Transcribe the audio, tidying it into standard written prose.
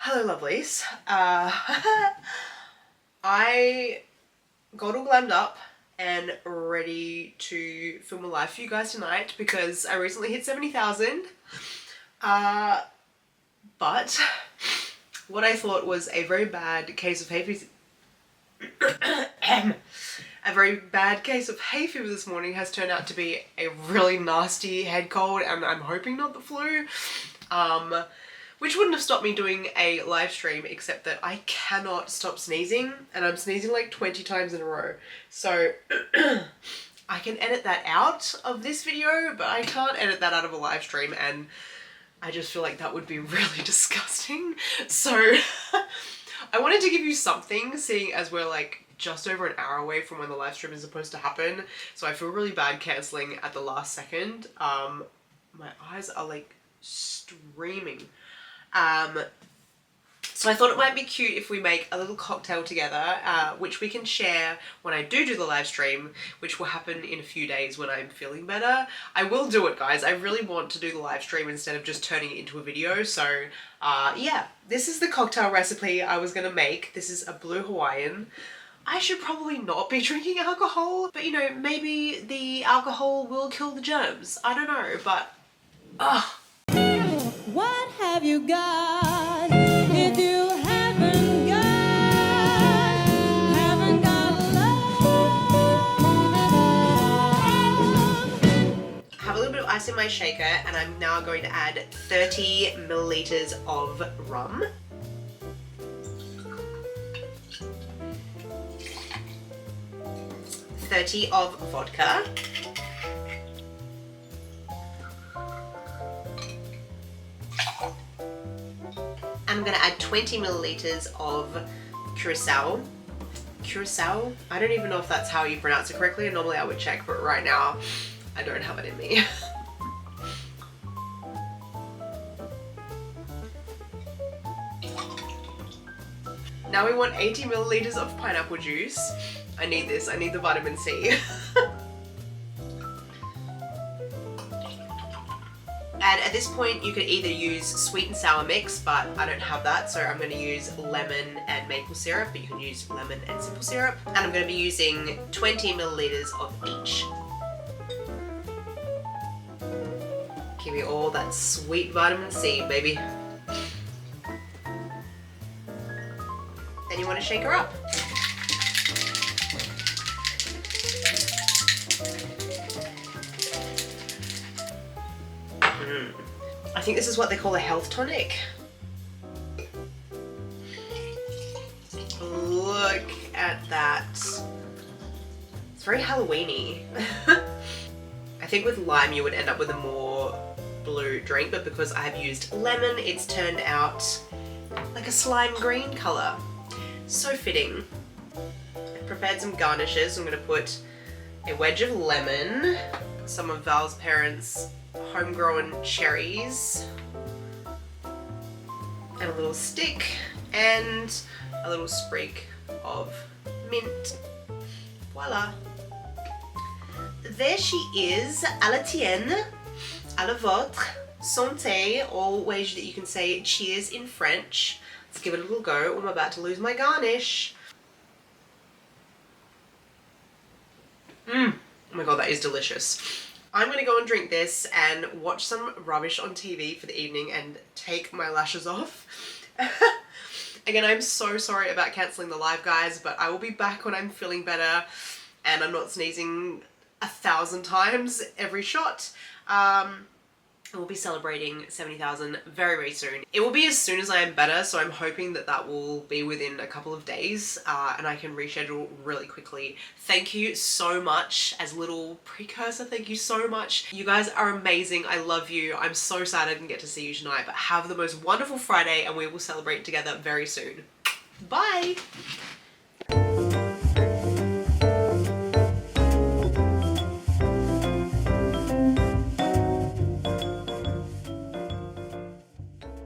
Hello lovelies. I got all glammed up and ready to film a live for you guys tonight because I recently hit 70,000. But what I thought was a very bad case of hay fever this morning has turned out to be a really nasty head cold, and I'm hoping not the flu. Which wouldn't have stopped me doing a live stream, except that I cannot stop sneezing, and I'm sneezing like 20 times in a row. So I can edit that out of this video, but I can't edit that out of a live stream, and I just feel like that would be really disgusting. So I wanted to give you something, seeing as we're like just over an hour away from when the live stream is supposed to happen. So I feel really bad cancelling at the last second. My eyes are like streaming. So I thought it might be cute if we make a little cocktail together, which we can share when I do the live stream, which will happen in a few days when I'm feeling better. I will do it, guys. I really want to do the live stream instead of just turning it into a video. So yeah, this is the cocktail recipe I was gonna make. This is a Blue Hawaiian. I should probably not be drinking alcohol, but you know, maybe the alcohol will kill the germs. I don't know, but what have you got if you haven't got love? I have a little bit of ice in my shaker, and I'm now going to add 30 milliliters of rum. $30 of vodka. I'm gonna add 20 milliliters of Curaçao. Curaçao? I don't even know if that's how you pronounce it correctly, and normally I would check, but right now I don't have it in me. Now we want 80 milliliters of pineapple juice. I need this, I need the vitamin C. And at this point you could either use sweet and sour mix, but I don't have that, so I'm going to use lemon and maple syrup, but you can use lemon and simple syrup. And I'm going to be using 20 milliliters of each. Give me all that sweet vitamin C, baby. Then you want to shake her up. I think this is what they call a health tonic. Look at that. It's very Halloween-y. I think with lime you would end up with a more blue drink, but because I have used lemon, it's turned out like a slime green colour. So fitting. I've prepared some garnishes. I'm going to put a wedge of lemon, some of Val's parents' homegrown cherries, and a little stick, and a little sprig of mint. Voila. There she is, à la tienne, à la vôtre, santé, all ways that you can say cheers in French. Let's give it a little go. I'm about to lose my garnish. Oh my god, that is delicious. I'm gonna go and drink this and watch some rubbish on TV for the evening and take my lashes off. Again, I'm so sorry about cancelling the live, guys, but I will be back when I'm feeling better and I'm not sneezing 1,000 times every shot. We'll be celebrating 70,000 very, very soon. It will be as soon as I am better, so I'm hoping that that will be within a couple of days, and I can reschedule really quickly. Thank you so much. As a little precursor, thank you so much. You guys are amazing. I love you. I'm so sad I didn't get to see you tonight, but have the most wonderful Friday, and we will celebrate together very soon. Bye!